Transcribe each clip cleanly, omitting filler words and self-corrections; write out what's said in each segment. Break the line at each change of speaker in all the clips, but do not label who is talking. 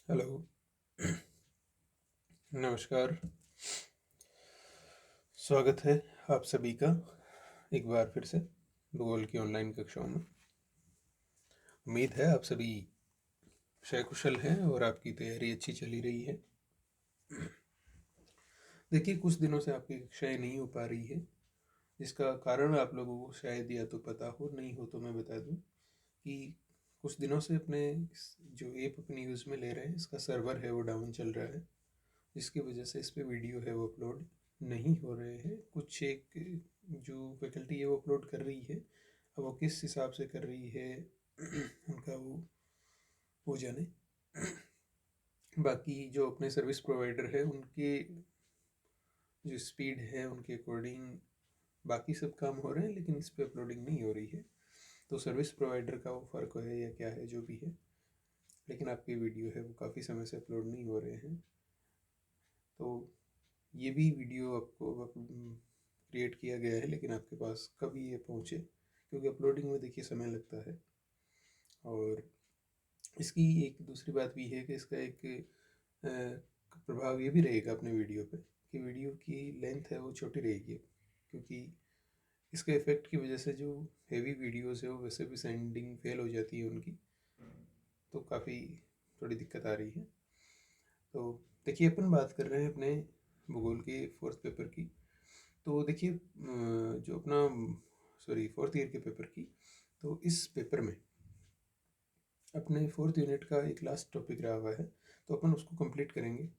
Hello. नमस्कार। स्वागत है आप सभी का एक बार फिर से भूगोल की ऑनलाइन कक्षाओं में। उम्मीद है आप सभी सकुशल हैं और आपकी तैयारी अच्छी चली रही है। देखिए, कुछ दिनों से आपकी कक्षाएं नहीं हो पा रही है, जिसका कारण आप लोगों को शायद या तो पता हो, नहीं हो तो मैं बता दूं कि कुछ दिनों से अपने जो ऐप अपनी यूज़ में ले रहे हैं, इसका सर्वर है वो डाउन चल रहा है, जिसकी वजह से इस पे वीडियो है वो अपलोड नहीं हो रहे हैं। कुछ एक जो फैकल्टी है वो अपलोड कर रही है, अब वो किस हिसाब से कर रही है उनका वो जाने। बाकी जो अपने सर्विस प्रोवाइडर है उनके जो स्पीड है उनके अकॉर्डिंग बाकी सब काम हो रहे हैं, लेकिन इस पर अपलोडिंग नहीं हो रही है। तो सर्विस प्रोवाइडर का वो फ़र्क है या क्या है जो भी है, लेकिन आपकी वीडियो है वो काफ़ी समय से अपलोड नहीं हो रहे हैं। तो ये भी वीडियो आपको क्रिएट किया गया है, लेकिन आपके पास कब ये पहुँचे, क्योंकि अपलोडिंग में देखिए समय लगता है। और इसकी एक दूसरी बात भी है कि इसका एक प्रभाव ये भी रहेगा अपने वीडियो पे कि वीडियो की लेंथ है वो छोटी रहेगी, क्योंकि इसके इफ़ेक्ट की वजह से जो हेवी वीडियोस है वो वैसे भी सेंडिंग फेल हो जाती है उनकी, तो काफ़ी थोड़ी दिक्कत आ रही है। तो देखिए, अपन बात कर रहे हैं अपने भूगोल के फोर्थ पेपर की। तो देखिए, जो अपना फोर्थ ईयर के पेपर की, तो इस पेपर में अपने फोर्थ यूनिट का एक लास्ट टॉपिक रहा हुआ है, तो अपन उसको कंप्लीट करेंगे।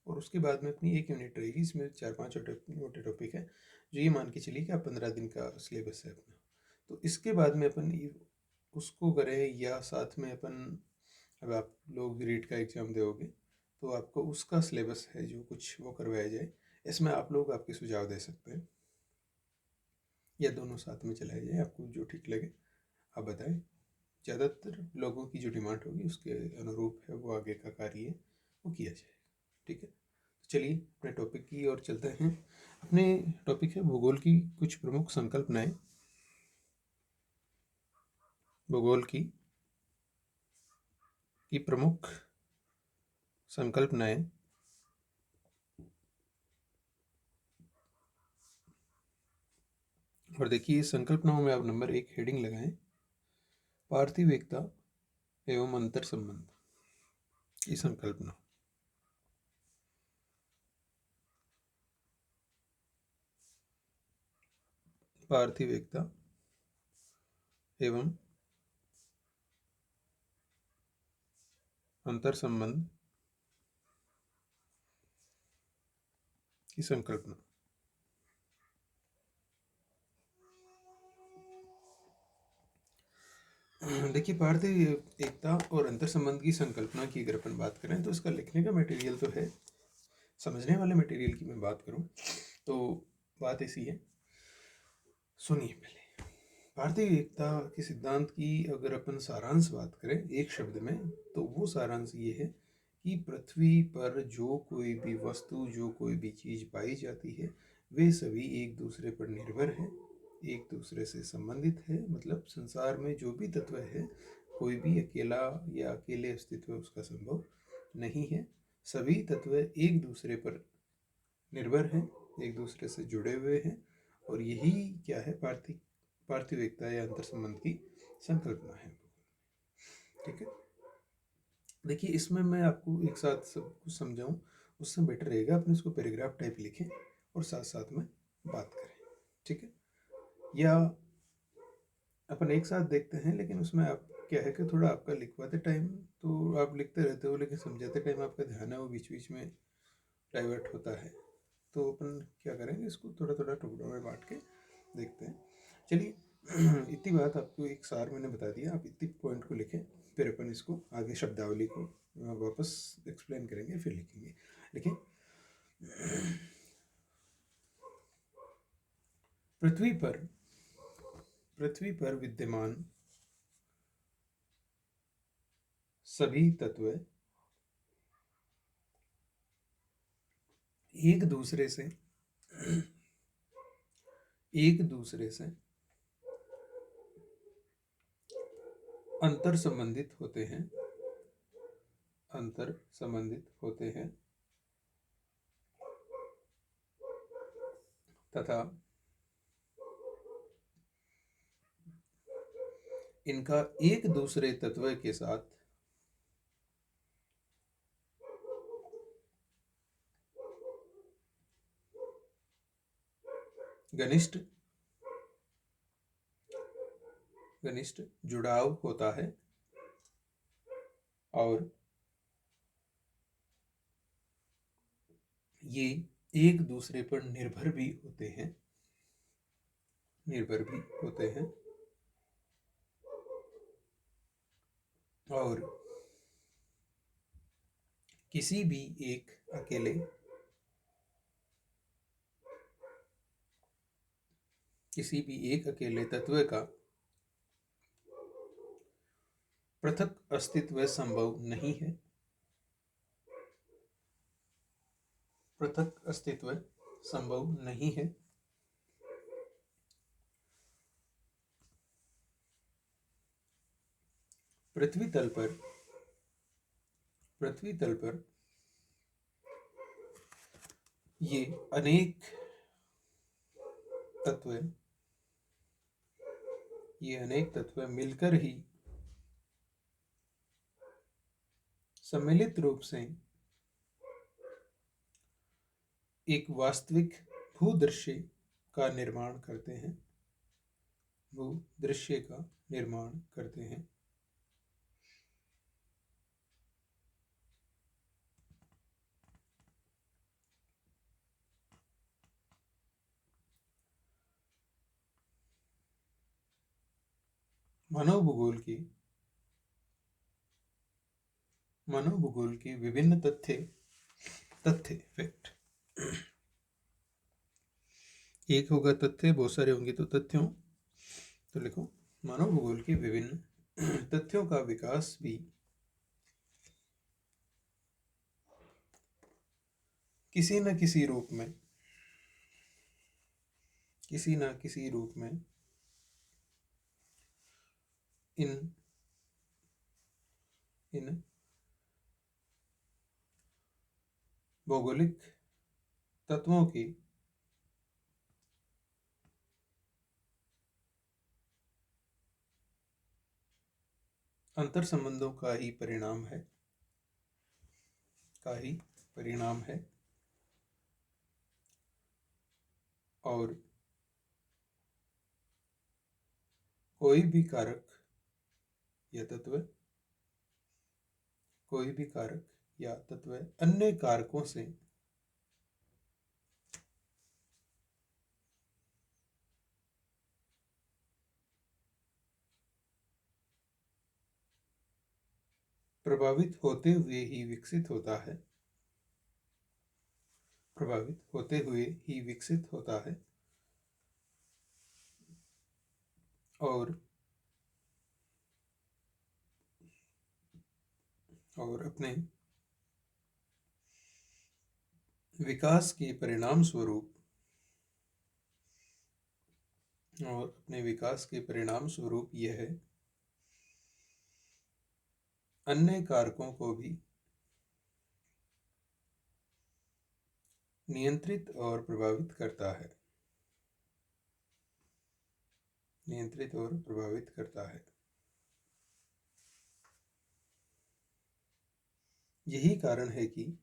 और उसके बाद में अपनी एक यूनिट रहेगी, इसमें 4-5 मोटे टॉपिक है, जो ये मान के चलिए कि आप 15 दिन का सिलेबस है अपना। तो इसके बाद में अपन उसको करें, या साथ में अपन, अब आप लोग रीट का एग्ज़ाम दोगे तो आपको उसका सिलेबस है जो कुछ वो करवाया जाए, इसमें आप लोग आपके सुझाव दे सकते हैं, या दोनों साथ में चलाया जाए, आपको जो ठीक लगे आप बताएं। ज़्यादातर लोगों की जो डिमांड होगी उसके अनुरूप है वो आगे का कार्य वो किया जाए। ठीक है, तो चलिए अपने टॉपिक की ओर चलते हैं। अपने टॉपिक है भूगोल की कुछ प्रमुख संकल्पनाएं। भूगोल की प्रमुख संकल्पनाएं। और देखिए, इस संकल्पनाओं में आप नंबर 1 हेडिंग लगाएं, पार्थिव एकता एवं अंतर संबंध की संकल्पना। पार्थिव एकता एवं अंतर संबंध की संकल्पना। देखिए, भारतीय एकता और अंतर संबंध की संकल्पना की अगर अपन बात करें तो इसका लिखने का मटेरियल तो है, समझने वाले मटेरियल की मैं बात करूं तो बात ऐसी है, सुनिए पहले। भारतीय एकता के सिद्धांत की अगर अपन सारांश बात करें एक शब्द में, तो वो सारांश ये है कि पृथ्वी पर जो कोई भी वस्तु, जो कोई भी चीज़ पाई जाती है, वे सभी एक दूसरे पर निर्भर है, एक दूसरे से संबंधित है। मतलब संसार में जो भी तत्व है, कोई भी अकेला या अकेले अस्तित्व उसका संभव नहीं है। सभी तत्व एक दूसरे पर निर्भर हैं, एक दूसरे से जुड़े हुए हैं, और यही क्या है, पार्थिव एकता या अंतर संबंध की संकल्पना है। ठीक है, देखिए इसमें मैं आपको एक साथ सब कुछ समझाऊं, उससे बेटर रहेगा अपन इसको पैराग्राफ टाइप लिखें और साथ साथ में बात करें। ठीक है, या अपन एक साथ देखते हैं, लेकिन उसमें आप क्या है कि थोड़ा आपका लिखवाते टाइम तो आप लिखते रहते हो, लेकिन समझाते टाइम आपका ध्यान है वो बीच बीच में डाइवर्ट होता है। तो अपन क्या करेंगे, इसको थोड़ा थोड़ा टुकड़ों में बांट के देखते हैं। चलिए, इतनी बात आपको एक सार मैंने बता दिया, आप इतनी पॉइंट को लिखें, फिर अपन इसको आगे शब्दावली को वापस एक्सप्लेन करेंगे, फिर लिखेंगे। लिखें, पृथ्वी पर विद्यमान सभी तत्व एक दूसरे से एक दूसरे से अंतर संबंधित होते हैं। अंतर संबंधित होते हैं तथा इनका एक दूसरे तत्व के साथ घनिष्ठ जुड़ाव होता है और ये एक दूसरे पर निर्भर भी होते हैं और किसी भी एक अकेले तत्व का पृथक अस्तित्व संभव नहीं है। पृथ्वी तल पर ये अनेक तत्व मिलकर ही सम्मिलित रूप से एक वास्तविक भूदृश्य का निर्माण करते हैं। मानव भूगोल की विभिन्न तथ्य फैक्ट। एक होगा तथ्य, बहुत सारे होंगे तो तथ्यों। तो लिखो, मानव भूगोल की विभिन्न तथ्यों का विकास भी किसी न किसी रूप में इन भौगोलिक तत्वों की अंतर संबंधों का ही परिणाम है और कोई भी कारक या तत्व अन्य कारकों से प्रभावित होते हुए ही विकसित होता है और अपने विकास के परिणाम स्वरूप यह अन्य कारकों को भी नियंत्रित और प्रभावित करता है। यही कारण है कि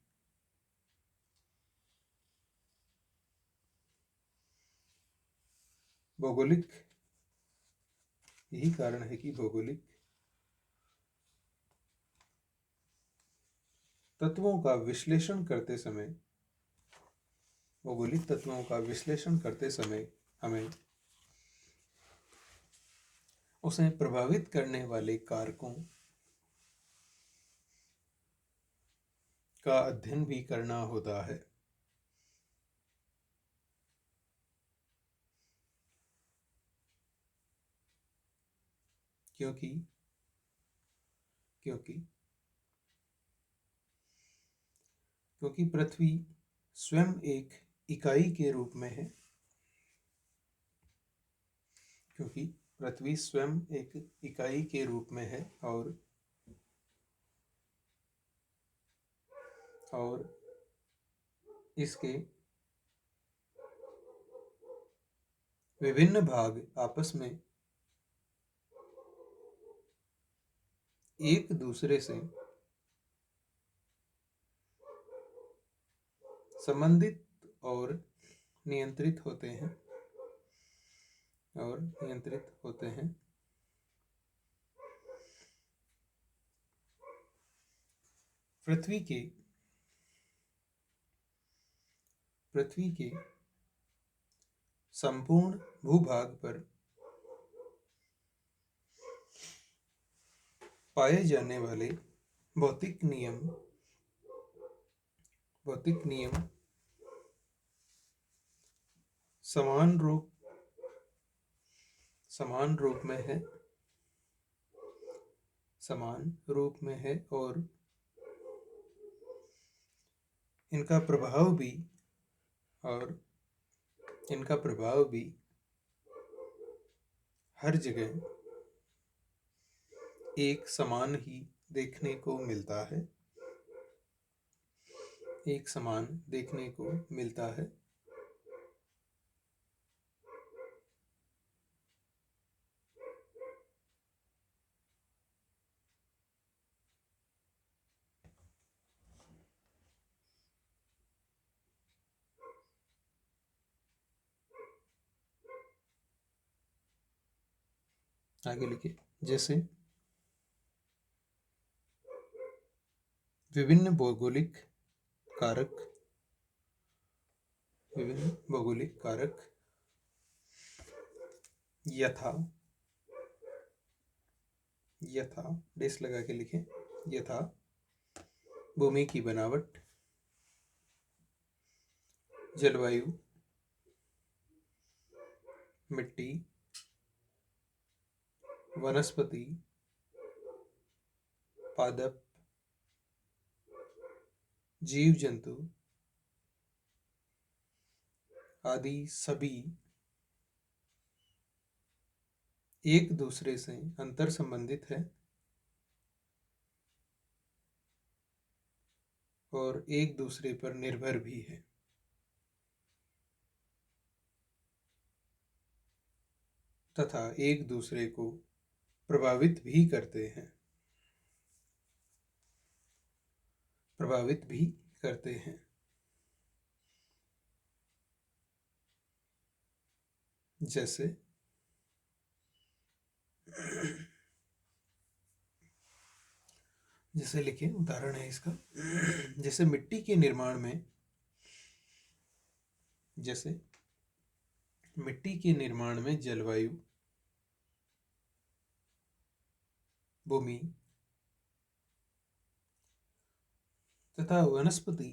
भौगोलिक तत्वों का विश्लेषण करते समय हमें उसे प्रभावित करने वाले कारकों का अध्ययन भी करना होता है, क्योंकि पृथ्वी स्वयं एक इकाई के रूप में है और और इसके विभिन्न भाग आपस में एक दूसरे से संबंधित और नियंत्रित होते हैं। पृथ्वी के संपूर्ण भूभाग पर पाए जाने वाले भौतिक नियम समान रूप में है और इनका प्रभाव भी हर जगह एक समान ही देखने को मिलता है। आगे लिखिए, जैसे विभिन्न भौगोलिक कारक यथा डेस लगा के लिखें, यथा भूमि की बनावट, जलवायु, मिट्टी, वनस्पति, पादप, जीव जंतु आदि सभी एक दूसरे से अंतर संबंधित है और एक दूसरे पर निर्भर भी है तथा एक दूसरे को प्रभावित भी करते हैं। जैसे लिखिए, उदाहरण है इसका, जैसे मिट्टी के निर्माण में जलवायु, भूमि तथा वनस्पति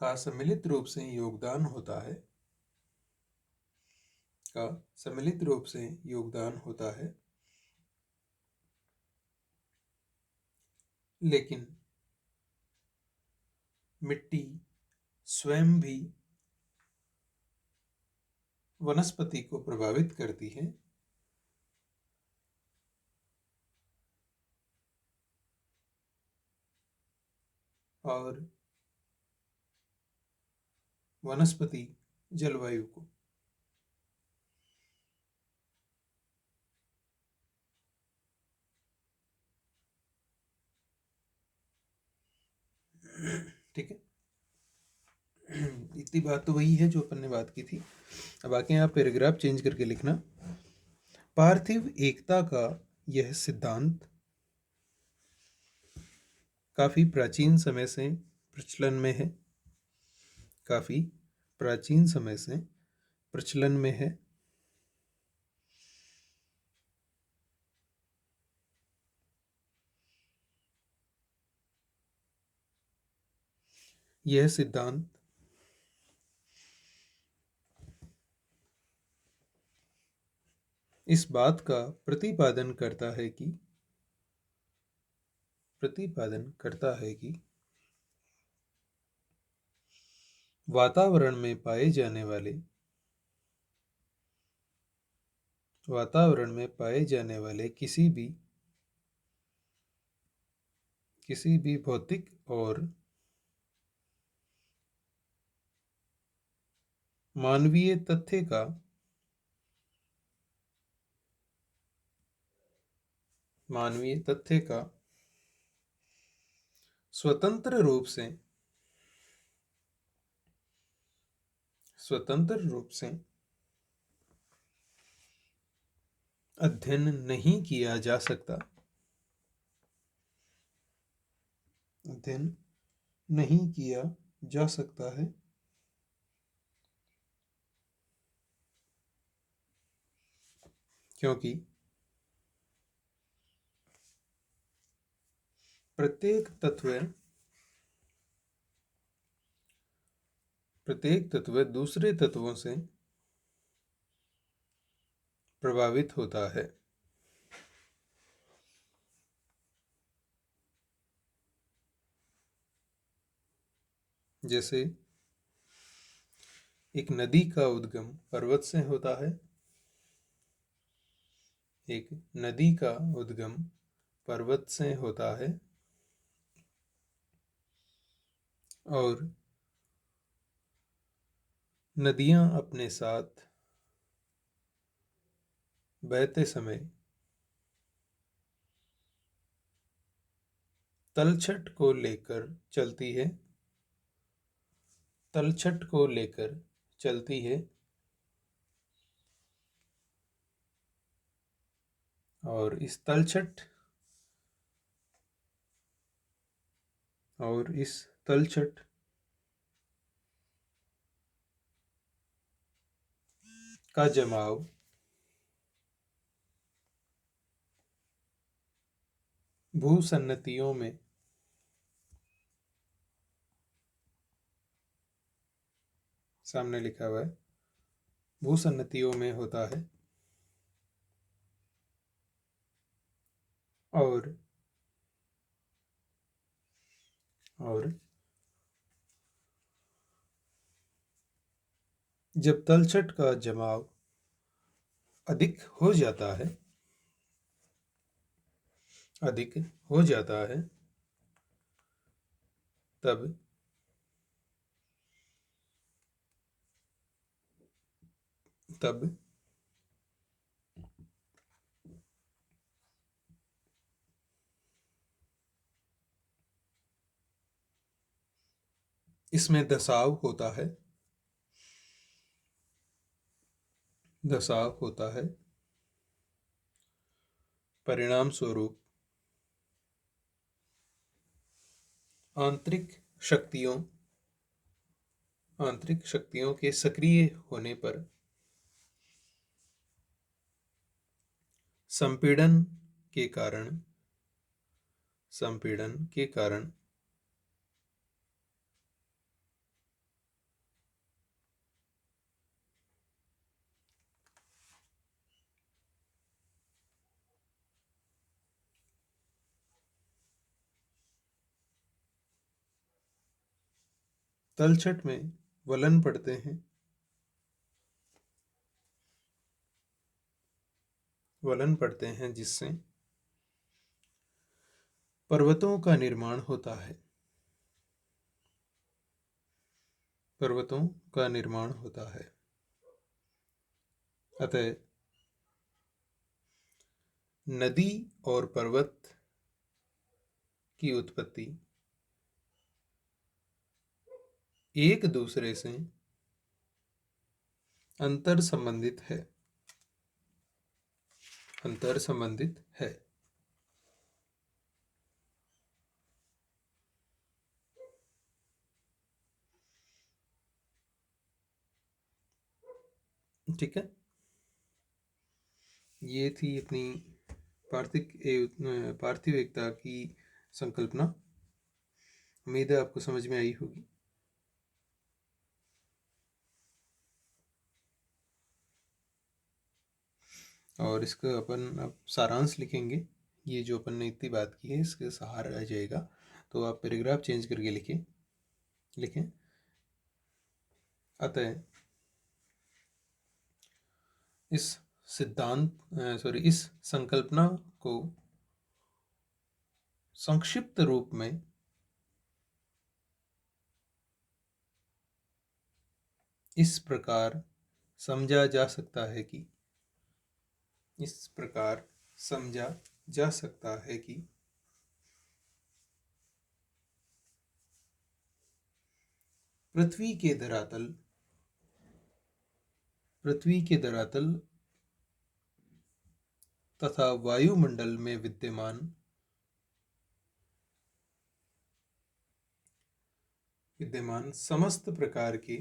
का सम्मिलित रूप से योगदान होता है, लेकिन मिट्टी स्वयं भी वनस्पति को प्रभावित करती है और वनस्पति जलवायु को। ठीक है, इतनी बात तो वही है जो अपन ने बात की थी। अब आके आप पैराग्राफ चेंज करके लिखना। पार्थिव एकता का यह सिद्धांत काफी प्राचीन समय से प्रचलन में है। यह सिद्धांत इस बात का प्रतिपादन करता है कि वातावरण में पाए जाने वाले किसी भी किसी भी भौतिक और मानवीय तथ्य का स्वतंत्र रूप से अध्ययन नहीं किया जा सकता, है, क्योंकि प्रत्येक तत्व दूसरे तत्वों से प्रभावित होता है। जैसे एक नदी का उद्गम पर्वत से होता है, और नदियां अपने साथ बहते समय तलछट को लेकर चलती है, और इस तलछट का जमाव भूसन्नतियों में सामने लिखा हुआ है, भूसन्नतियों में होता है, और जब तलछट का जमाव अधिक हो जाता है तब इसमें धसाव होता है। परिणाम स्वरूप आंतरिक शक्तियों के सक्रिय होने पर संपीड़न के कारण तलछट में वलन पड़ते हैं, जिससे पर्वतों का निर्माण होता है। अतः नदी और पर्वत की उत्पत्ति एक दूसरे से अंतर संबंधित है। ठीक है, ये थी अपनी पार्थिव एकता की संकल्पना। उम्मीद है आपको समझ में आई होगी। और इसका अपन अब सारांश लिखेंगे। ये जो अपन ने इतनी बात की है इसके सहारा रह जाएगा, तो आप पैराग्राफ चेंज करके लिखें। अतः इस संकल्पना को संक्षिप्त रूप में इस प्रकार समझा जा सकता है कि पृथ्वी के धरातल तथा वायुमंडल में विद्यमान समस्त प्रकार के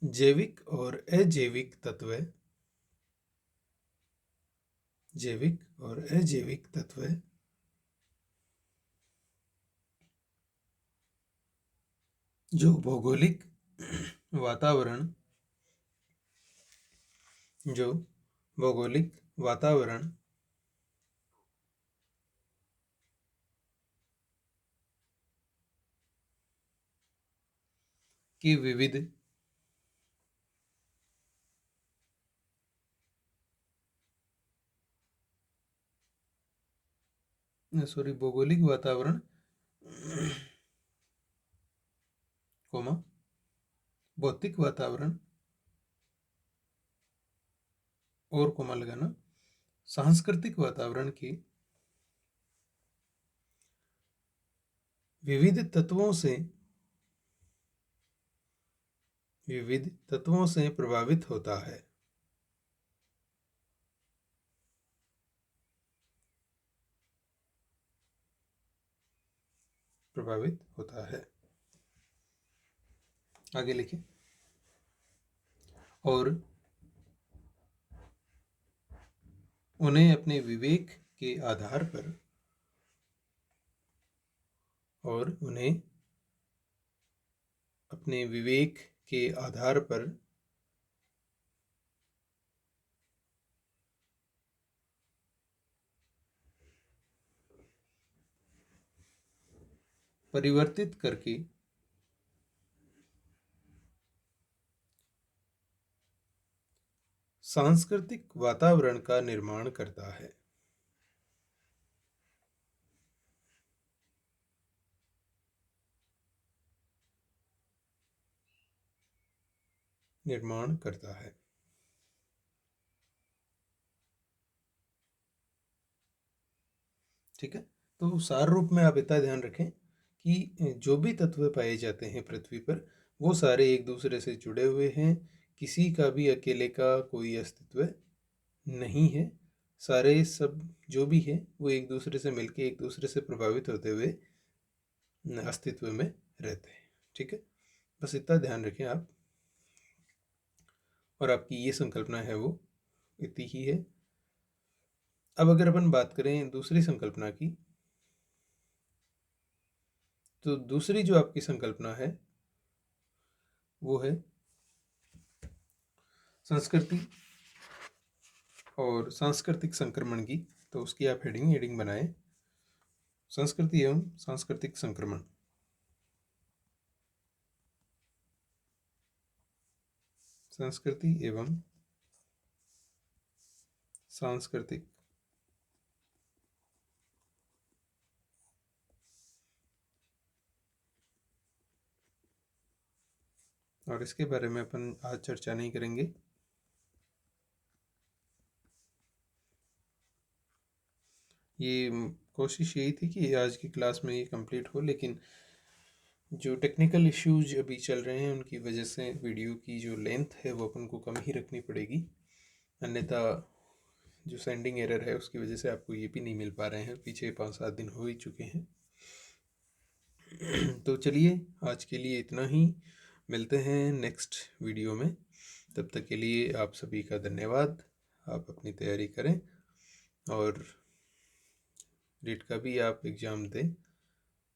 जैविक और अजैविक तत्व जो भौगोलिक वातावरण के विविध भौगोलिक वातावरण भौतिक वातावरण और लगाना सांस्कृतिक वातावरण के विविध तत्वों से प्रभावित होता है। आगे लिखिए। और उन्हें अपने विवेक के आधार पर परिवर्तित करके सांस्कृतिक वातावरण का निर्माण करता है। ठीक है, तो सार रूप में आप इतना ध्यान रखें कि जो भी तत्व पाए जाते हैं पृथ्वी पर वो सारे एक दूसरे से जुड़े हुए हैं। किसी का भी अकेले का कोई अस्तित्व नहीं है। सारे सब जो भी है वो एक दूसरे से मिलके एक दूसरे से प्रभावित होते हुए अस्तित्व में रहते हैं। ठीक है, बस इतना ध्यान रखें आप। और आपकी ये संकल्पना है वो इतनी ही है। अब अगर अपन बात करें दूसरी संकल्पना की, तो दूसरी जो आपकी संकल्पना है वो है संस्कृति और सांस्कृतिक संक्रमण की। तो उसकी आप हेडिंग बनाएं, संस्कृति एवं सांस्कृतिक संक्रमण। संस्कृति एवं सांस्कृतिक और इसके बारे में अपन आज चर्चा नहीं करेंगे। ये कोशिश यही थी कि आज की क्लास में ये कंप्लीट हो, लेकिन जो टेक्निकल इश्यूज अभी चल रहे हैं उनकी वजह से वीडियो की जो लेंथ है वो अपन को कम ही रखनी पड़ेगी। अन्यथा जो सेंडिंग एरर है उसकी वजह से आपको ये भी नहीं मिल पा रहे हैं। पीछे 5-7 दिन हो ही चुके हैं। तो चलिए आज के लिए इतना ही, मिलते हैं नेक्स्ट वीडियो में। तब तक के लिए आप सभी का धन्यवाद। आप अपनी तैयारी करें और रीट का भी आप एग्ज़ाम दें,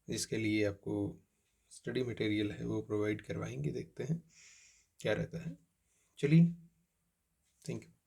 जिसके लिए आपको स्टडी मटेरियल है वो प्रोवाइड करवाएंगे। देखते हैं क्या रहता है। चलिए, थैंक यू।